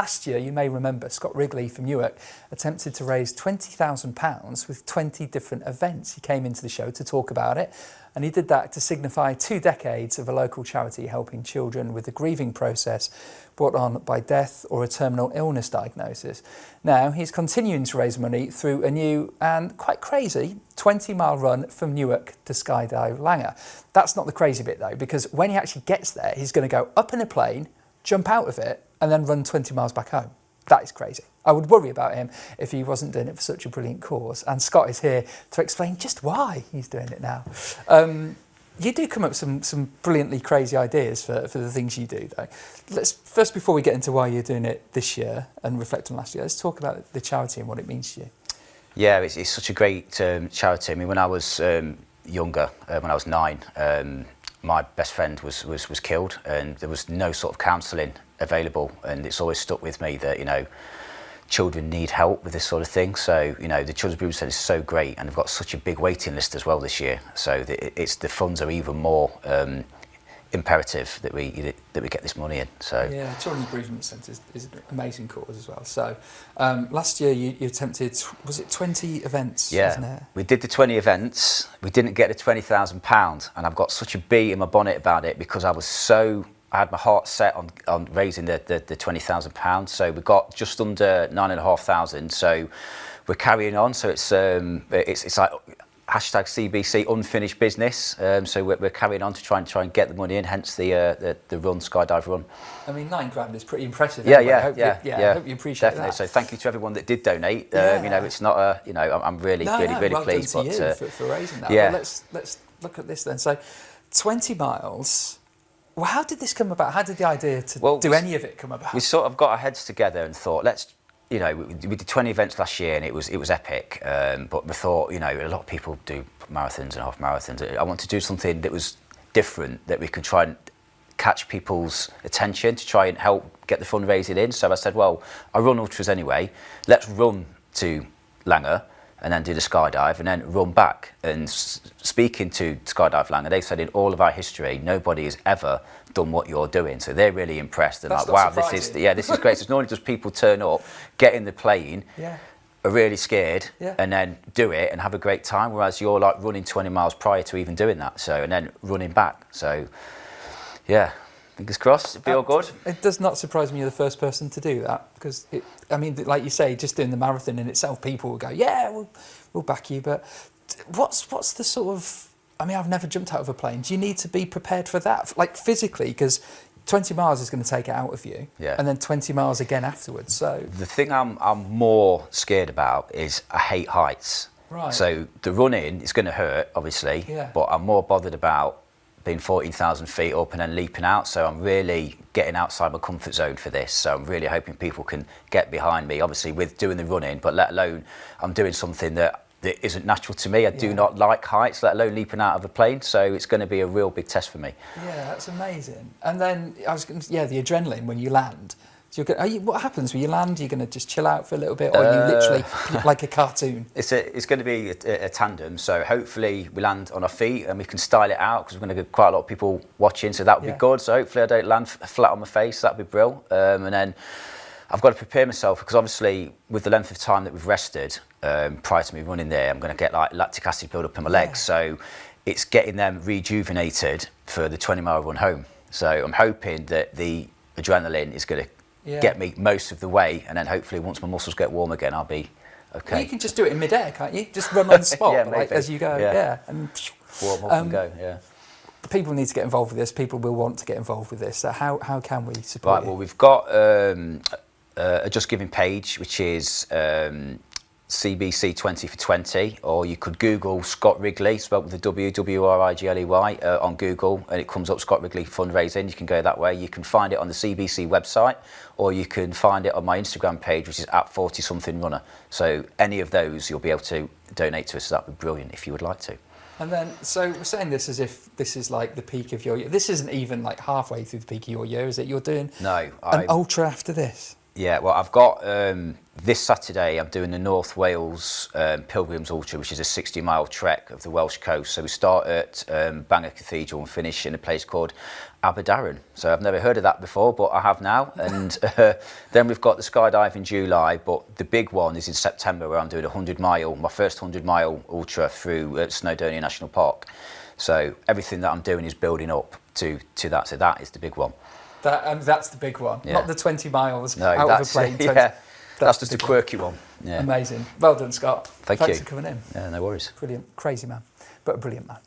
Last year, you may remember, Scott Wrigley from Newark attempted to raise £20,000 with 20 different events. He came into the show to talk about it, and he did that to signify 2 decades of a local charity helping children with the grieving process brought on by death or a terminal illness diagnosis. Now, he's continuing to raise money through a new and quite crazy 20-mile run from Newark to skydive Langar. That's not the crazy bit, though, because when he actually gets there, he's going to go up in a plane, jump out of it, and then run 20 miles back home. That is crazy. I would worry about him if he wasn't doing it for such a brilliant cause. And Scott is here to explain just why he's doing it now. You do come up with some brilliantly crazy ideas for the things you do, though. Let's first, before we get into why you're doing it this year and reflect on last year, let's talk about the charity and what it means to you. Yeah, it's such a great charity. I mean, when I was younger, when I was 9, my best friend was killed, and there was no sort of counselling available, and it's always stuck with me that, you know, children need help with this sort of thing. So, you know, the Children's Bereavement Centre is so great, and they've got such a big waiting list as well this year. So the funds are even more imperative that we get this money in. So yeah, Children's Bereavement Centre is an amazing cause as well. So last year you attempted, was it 20 events? Yeah, wasn't it? We did the 20 events. We didn't get the £20,000, and I've got such a bee in my bonnet about it because I had my heart set on raising the £20,000. So we got just under 9,500. So we're carrying on. So it's like hashtag CBC unfinished business. So we're carrying on to try and get the money in. Hence the run, skydive run. I mean, £9,000 is pretty impressive. Yeah, anyway. yeah. I hope you appreciate definitely. that. So thank you to everyone that did donate. Yeah. You know, it's not a. You know, I'm really well pleased. Done to you for raising that. Yeah. Well, let's look at this then. So, 20 miles. Well, how did this come about? How did the idea to do any of it come about? We sort of got our heads together and thought, you know, we did 20 events last year, and it was epic. But we thought, you know, a lot of people do marathons and half marathons. I want to do something that was different, that we could try and catch people's attention to try and help get the fundraising in. So I said, well, I run ultras anyway. Let's run to Langar and then do the skydive and then run back. And speaking to Skydive Langar, they said in all of our history, nobody has ever done what you're doing. So they're really impressed. They're like, wow, this is great. So it's normally just people turn up, get in the plane, are really scared, and then do it and have a great time. Whereas you're like running 20 miles prior to even doing that. So, and then running back. So, yeah. Fingers crossed, it'll be all good. It does not surprise me you're the first person to do that, because, I mean, like you say, just doing the marathon in itself, people will go, yeah, we'll back you. But what's the sort of, I mean, I've never jumped out of a plane. Do you need to be prepared for that, like physically? Because 20 miles is going to take it out of you, and then 20 miles again afterwards. So the thing I'm more scared about is I hate heights. Right. So the running is going to hurt, obviously, but I'm more bothered about being 14,000 feet up and then leaping out. So I'm really getting outside my comfort zone for this. So I'm really hoping people can get behind me, obviously with doing the running, but let alone I'm doing something that isn't natural to me. I do not like heights, let alone leaping out of a plane. So it's going to be a real big test for me. Yeah, that's amazing. And then the adrenaline when you land. So what happens when you land? You're going to just chill out for a little bit, or are you literally like a cartoon? It's going to be a tandem, so hopefully we land on our feet and we can style it out, because we're going to get quite a lot of people watching, so that would be good. So hopefully I don't land flat on my face, that'd be brilliant. And then I've got to prepare myself, because obviously with the length of time that we've rested prior to me running there, I'm going to get like lactic acid build up in my legs. So it's getting them rejuvenated for the 20-mile run home. So I'm hoping that the adrenaline is going to get me most of the way, and then hopefully once my muscles get warm again, I'll be okay. Well, you can just do it in midair, can't you? Just run on the spot like, as you go. And warm up and go. People need to get involved with this. People will want to get involved with this. So how can we support you? Well, we've got a Just Giving page, which is CBC 20 for 20, or you could Google Scott Wrigley, spelled with a W, W-R-I-G-L-E-Y, on Google, and it comes up Scott Wrigley fundraising. You can go that way. You can find it on the CBC website, or you can find it on my Instagram page, which is @40something runner. So any of those, you'll be able to donate to us. So that'd be brilliant if you would like to. And then, so we're saying this as if this is like the peak of your year. This isn't even like halfway through the peak of your year, is it? You're doing an ultra after this. Yeah, well, I've got this Saturday, I'm doing the North Wales Pilgrims Ultra, which is a 60-mile trek of the Welsh coast. So we start at Bangor Cathedral and finish in a place called Aberdaron. So I've never heard of that before, but I have now. And then we've got the skydive in July, but the big one is in September, where I'm doing my first 100-mile ultra through Snowdonia National Park. So everything that I'm doing is building up to that. So that is the big one. That's the big one, not the 20 miles out of a plane. Yeah, that's just a quirky one. Yeah. Amazing. Well done, Scott. Thanks for coming in. Yeah, no worries. Brilliant. Crazy man, but a brilliant man.